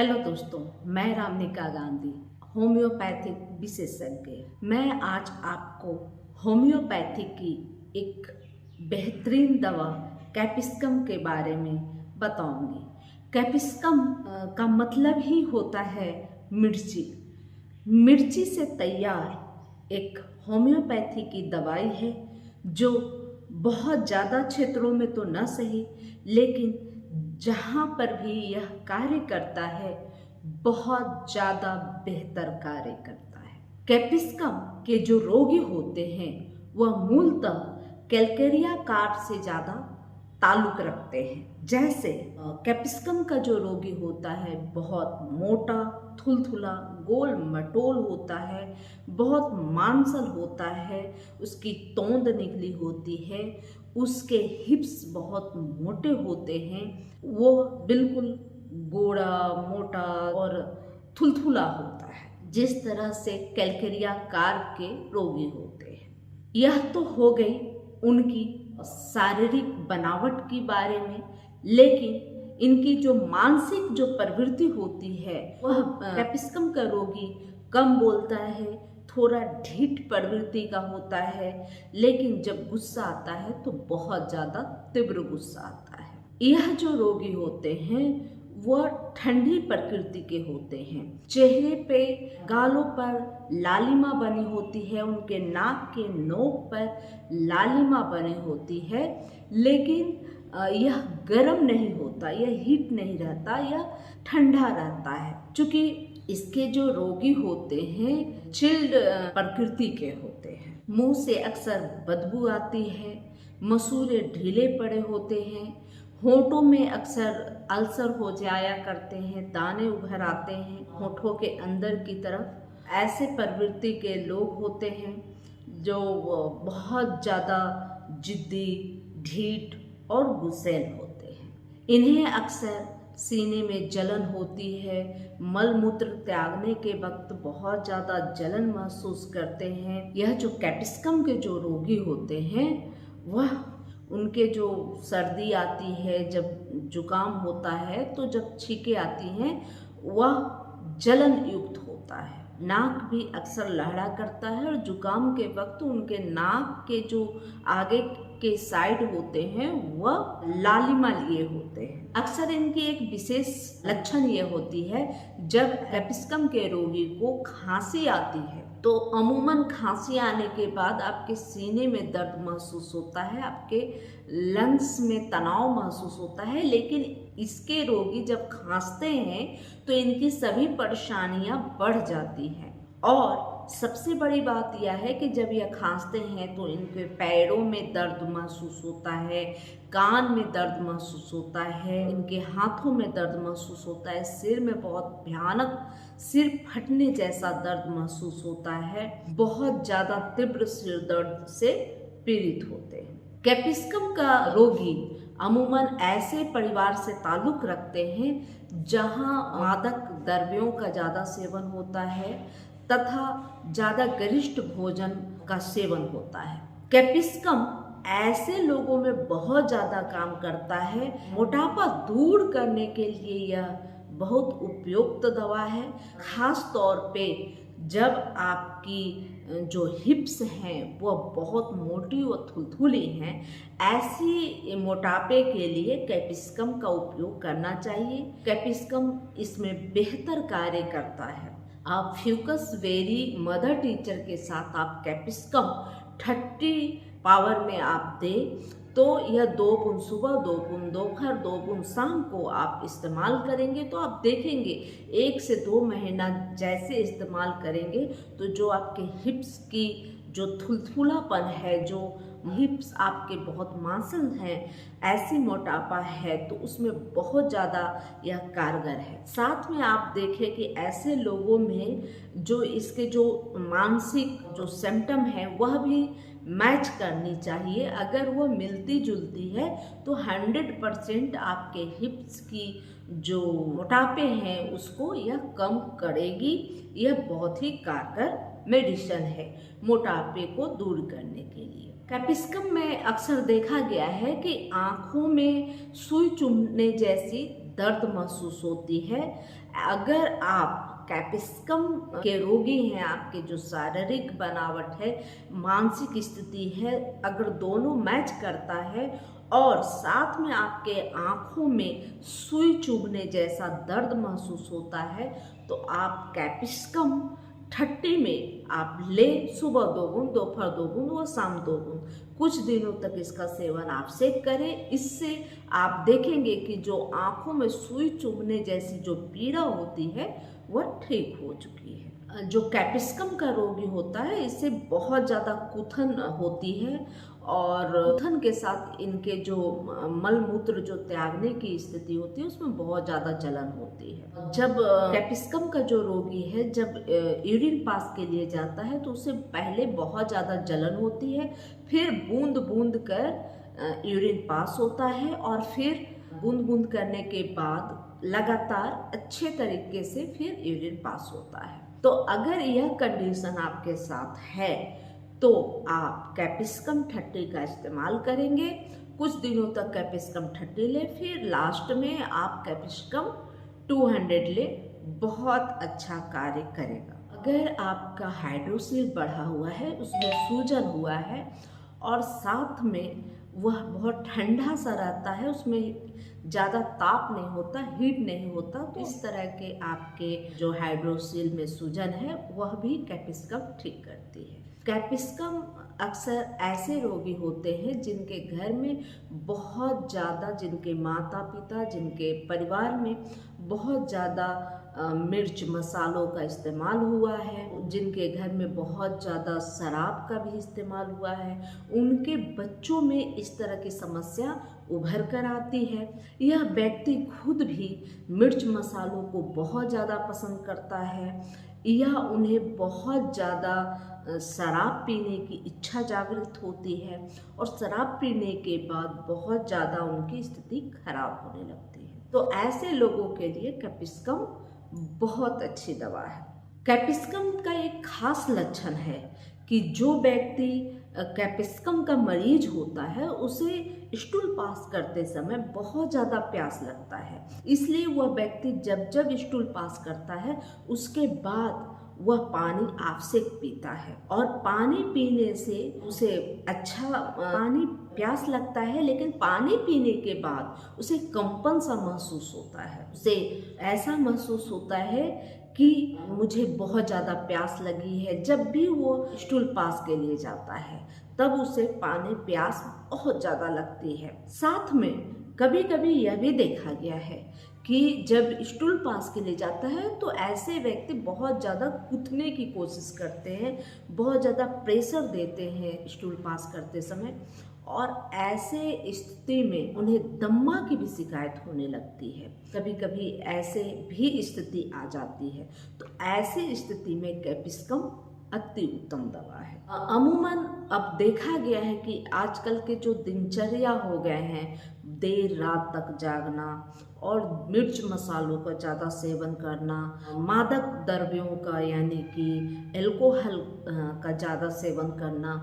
Hello दोस्तों, मैं रामनिका Gandhi, homeopathic विशेषज्ञ। मैं आज आपको होम्योपैथी की एक बेहतरीन दवा कैप्सिकम के बारे में बताऊंगी। कैप्सिकम का मतलब ही होता है मिर्ची। मिर्ची से तैयार एक होम्योपैथी की दवाई है जो बहुत ज़्यादा क्षेत्रों में तो न सही, लेकिन जहाँ पर भी यह कार्य करता है बहुत ज़्यादा बेहतर कार्य करता है। कैप्सिकम के जो रोगी होते हैं वह मूलतः कैलकेरिया कार्प से ज़्यादा ताल्लुक रखते हैं। जैसे कैप्सिकम का जो रोगी होता है बहुत मोटा, थुलथुला, गोल मटोल होता है, बहुत मांसल होता है, उसकी तोंद निकली होती है, उसके हिप्स बहुत मोटे होते हैं, वो बिल्कुल गोरा, मोटा और थुलथुला होता है, जिस तरह से कैलकेरिया कार्प के रोगी होते हैं। यह तो हो गई उनकी शारीरिक बनावट के बारे में, लेकिन इनकी जो मानसिक जो प्रवृत्ति होती है वह कैप्सिकम का रोगी कम बोलता है, थोड़ा ढीठ प्रवृत्ति का होता है, लेकिन जब गुस्सा आता है तो बहुत ज़्यादा तीव्र गुस्सा आता है। यह जो रोगी होते हैं वह ठंडी प्रकृति के होते हैं। चेहरे पे, गालों पर लालिमा बनी होती है, उनके नाक के नोक पर लालिमा बनी होती है, लेकिन यह गर्म नहीं होता, यह हीट नहीं रहता, यह ठंडा रहता है। क्योंकि इसके जो रोगी होते हैं चिल्ड प्रकृति के होते हैं। मुंह से अक्सर बदबू आती है, मसूड़े ढीले पड़े होते हैं, होठों में अक्सर अल्सर हो जाया करते हैं, दाने उभर आते हैं होठों के अंदर की तरफ। ऐसे प्रवृत्ति के लोग होते हैं जो बहुत ज़्यादा जिद्दी, ढीठ और गुस्सैल होते हैं। इन्हें अक्सर सीने में जलन होती है, मल मूत्र त्यागने के वक्त बहुत ज़्यादा जलन महसूस करते हैं। यह जो कैप्सिकम के जो रोगी होते हैं वह उनके जो सर्दी आती है, जब जुकाम होता है, तो जब छींकें आती हैं वह जलन युक्त होता है। नाक भी अक्सर लहरा करता है और जुकाम के वक्त उनके नाक के जो आगे के साइड होते हैं वह लालिमा लिए होते हैं। अक्सर इनकी एक विशेष लक्षण ये होती है, जब कैप्सिकम के रोगी को खांसी आती है तो अमूमन खांसी आने के बाद आपके सीने में दर्द महसूस होता है, आपके लंग्स में तनाव महसूस होता है, लेकिन इसके रोगी जब खांसते हैं तो इनकी सभी परेशानियां बढ़ जाती हैं। और सबसे बड़ी बात यह है कि जब यह खांसते हैं तो इनके पैरों में दर्द महसूस होता है, कान में दर्द महसूस होता है, इनके हाथों में दर्द महसूस होता है, सिर में बहुत भयानक सिर फटने जैसा दर्द महसूस होता है, बहुत ज़्यादा तीव्र सिर दर्द से पीड़ित होते हैं। कैप्सिकम का रोगी अमूमन ऐसे परिवार से ताल्लुक़ रखते हैं जहां मादक द्रव्यों का ज़्यादा सेवन होता है तथा ज़्यादा गरिष्ठ भोजन का सेवन होता है। कैप्सिकम ऐसे लोगों में बहुत ज़्यादा काम करता है। मोटापा दूर करने के लिए यह बहुत उपयुक्त दवा है, खास तौर पे जब आपकी जो हिप्स हैं वह बहुत मोटी और थुलथुली हैं। ऐसी मोटापे के लिए कैप्सिकम का उपयोग करना चाहिए। कैप्सिकम इसमें बेहतर कार्य करता है। आप फ्यूकस वेरी मदर टीचर के साथ आप कैप्सिकम 30 पावर में आप दें तो यह 2 बूंद सुबह, 2 बूंद दोपहर, 2 बूंद शाम को आप इस्तेमाल करेंगे तो आप देखेंगे 1 से 2 महीना जैसे इस्तेमाल करेंगे तो जो आपके हिप्स की जो थुलथुलापन है, जो हिप्स आपके बहुत मांसल हैं, ऐसी मोटापा है तो उसमें बहुत ज़्यादा यह कारगर है। साथ में आप देखें कि ऐसे लोगों में जो इसके जो मानसिक जो सिम्टम है वह भी मैच करनी चाहिए। अगर वह मिलती जुलती है तो 100% आपके हिप्स की जो मोटापे हैं उसको यह कम करेगी। यह बहुत ही कारगर मेडिसिन है मोटापे को दूर करने के लिए। कैप्सिकम में अक्सर देखा गया है कि आँखों में सुई चुभने जैसी दर्द महसूस होती है। अगर आप कैप्सिकम के रोगी हैं, आपके जो शारीरिक बनावट है, मानसिक स्थिति है, अगर दोनों मैच करता है और साथ में आपके आँखों में सुई चुभने जैसा दर्द महसूस होता है, तो आप कैप्सिकम 30 में आप ले, सुबह 2 बूंद, दोपहर 2 बूंद व शाम 2 बूंद। कुछ दिनों तक इसका सेवन आप से करें। इससे आप देखेंगे कि जो आँखों में सुई चुभने जैसी जो पीड़ा होती है वह ठीक हो चुकी है। जो कैप्सिकम का रोगी होता है, इससे बहुत ज़्यादा कुथन होती है और कुथन के साथ इनके जो मल मूत्र जो त्यागने की स्थिति होती है उसमें बहुत ज़्यादा जलन होती है। जब कैप्सिकम का जो रोगी है जब यूरिन पास के लिए जाता है तो उससे पहले बहुत ज़्यादा जलन होती है, फिर बूंद बूंद कर यूरिन पास होता है और फिर बूंद बूंद करने के बाद लगातार अच्छे तरीके से फिर यूरिन पास होता है। तो अगर यह कंडीशन आपके साथ है तो आप कैप्सिकम 30 का इस्तेमाल करेंगे। कुछ दिनों तक कैप्सिकम 30 ले, फिर लास्ट में आप कैप्सिकम 200 ले, बहुत अच्छा कार्य करेगा। अगर आपका हाइड्रोसिल बढ़ा हुआ है, उसमें सूजन हुआ है और साथ में वह बहुत ठंडा सा रहता है, उसमें ज़्यादा ताप नहीं होता, हीट नहीं होता, तो इस तरह के आपके जो हाइड्रोसिल में सूजन है वह भी कैप्सिकम ठीक करती है। कैप्सिकम अक्सर ऐसे रोगी होते हैं जिनके घर में बहुत ज़्यादा, जिनके माता पिता, जिनके परिवार में बहुत ज़्यादा मिर्च मसालों का इस्तेमाल हुआ है, जिनके घर में बहुत ज़्यादा शराब का भी इस्तेमाल हुआ है, उनके बच्चों में इस तरह की समस्या उभर कर आती है। यह व्यक्ति खुद भी मिर्च मसालों को बहुत ज़्यादा पसंद करता है या उन्हें बहुत ज़्यादा शराब पीने की इच्छा जागृत होती है और शराब पीने के बाद बहुत ज़्यादा उनकी स्थिति खराब होने लगती है। तो ऐसे लोगों के लिए कैप्सिकम बहुत अच्छी दवा है। कैप्सिकम का एक खास लक्षण है कि जो व्यक्ति कैप्सिकम का मरीज होता है उसे स्टूल पास करते समय बहुत ज़्यादा प्यास लगता है, इसलिए वह व्यक्ति जब जब स्टूल पास करता है उसके बाद वह पानी आवश्यक पीता है और पानी पीने से उसे अच्छा पानी प्यास लगता है, लेकिन पानी पीने के बाद उसे कंपन सा महसूस होता है, उसे ऐसा महसूस होता है कि मुझे बहुत ज़्यादा प्यास लगी है। जब भी वो स्टूल पास के लिए जाता है तब उसे पानी प्यास बहुत ज़्यादा लगती है। साथ में कभी कभी यह भी देखा गया है कि जब स्टूल पास के लिए जाता है तो ऐसे व्यक्ति बहुत ज़्यादा कूदने की कोशिश करते हैं, बहुत ज़्यादा प्रेशर देते हैं स्टूल पास करते समय और ऐसे स्थिति में उन्हें दम्मा की भी शिकायत होने लगती है। कभी कभी ऐसे भी स्थिति आ जाती है, तो ऐसी स्थिति में कैप्सिकम अति उत्तम दवा है। अमूमन अब देखा गया है कि आजकल के जो दिनचर्या हो गए हैं, देर रात तक जागना और मिर्च मसालों का ज़्यादा सेवन करना, मादक द्रव्यों का यानी कि एल्कोहल का ज़्यादा सेवन करना,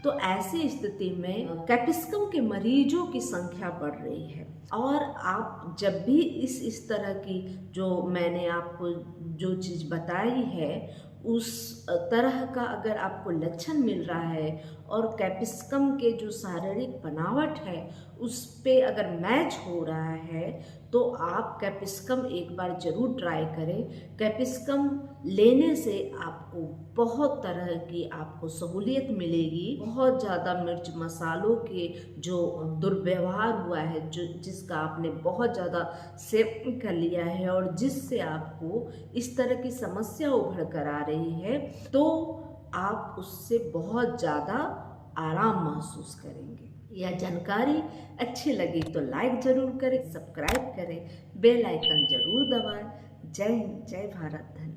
तो ऐसी स्थिति में कैप्सिकम के मरीजों की संख्या बढ़ रही है। और आप जब भी इस तरह की जो मैंने आपको जो चीज़ बताई है उस तरह का अगर आपको लक्षण मिल रहा है और कैप्सिकम के जो शारीरिक बनावट है उस पे अगर मैच हो रहा है तो आप कैप्सिकम एक बार ज़रूर ट्राई करें। कैप्सिकम लेने से आपको बहुत तरह की आपको सहूलियत मिलेगी। बहुत ज़्यादा मिर्च मसालों के जो दुर्व्यवहार हुआ है, जो जिसका आपने बहुत ज़्यादा सेवन कर लिया है और जिससे आपको इस तरह की समस्या उभर कर आ रही है, तो आप उससे बहुत ज़्यादा आराम महसूस करेंगे। यह जानकारी अच्छी लगी तो लाइक ज़रूर करें, सब्सक्राइब करें, बेल आइकन ज़रूर दबाएं। जय हिंद, जय भारत, धन्यवाद।